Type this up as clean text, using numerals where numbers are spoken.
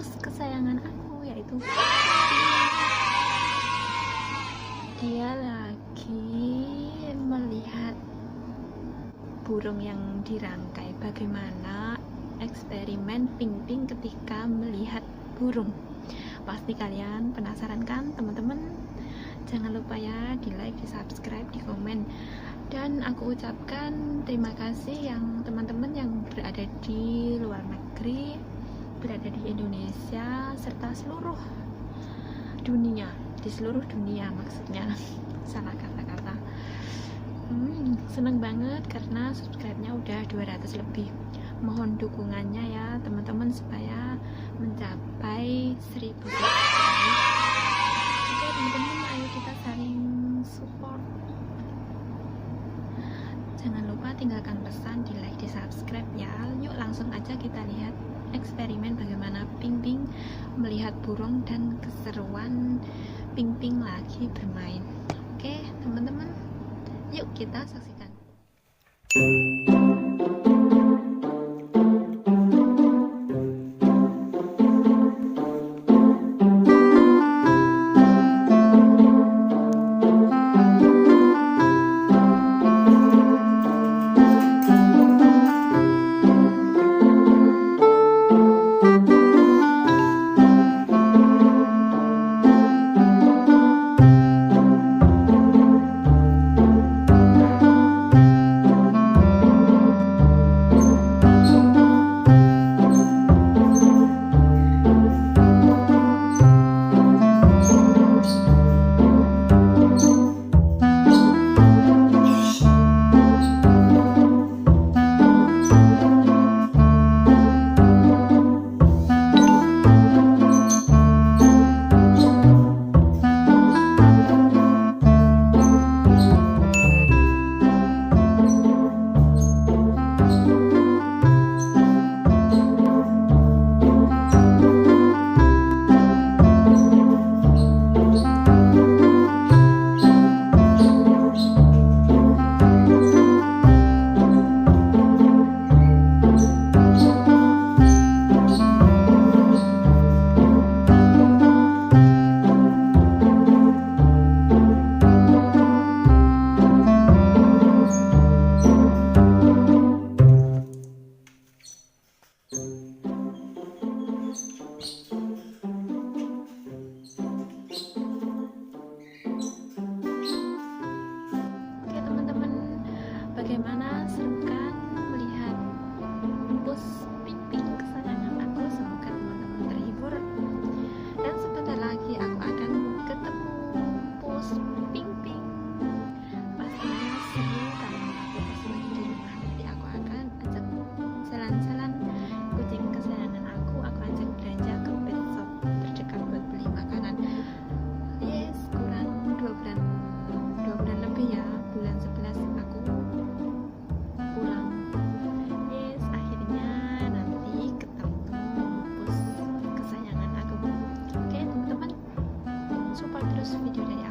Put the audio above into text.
pus kesayangan aku, yaitu dia lagi melihat burung yang dirangkai. Bagaimana eksperimen Ping-Ping ketika melihat burung? Pasti kalian penasaran kan teman-teman? Jangan lupa ya di like, di subscribe, di komen. Dan aku ucapkan terima kasih yang teman-teman yang berada di luar negeri, berada di Indonesia, serta seluruh dunia, di seluruh dunia maksudnya. Salah kata-kata. Seneng banget karena subscribe-nya udah 200 lebih. Mohon dukungannya ya teman-teman supaya mencapai 1000 subscribe. Oke teman-teman, ayo kita saling support. Jangan lupa tinggalkan pesan, di like, di subscribe ya. Yuk langsung aja kita lihat eksperimen bagaimana Ping-Ping melihat burung dan keseruan Ping-Ping lagi bermain. Oke teman-teman, yuk kita saksikan. Bagaimana seru kan melihat pus Ping-Ping kesayangan aku? Semoga teman-teman terhibur. Dan sebentar lagi aku akan ketemu pus Ping-Ping. Pastinya seru karena aku masih lagi di rumah. Nanti aku akan ajak jalan-jalan kucing kesayangan aku. Aku ajak belanja ke pet shop terdekat buat beli makanan. Yes, kurang 2 bulan lebih ya, bulan 11 aku pulang. Yes, akhirnya nanti ketemu pus kesayangan aku. Oke teman-teman, support terus video dari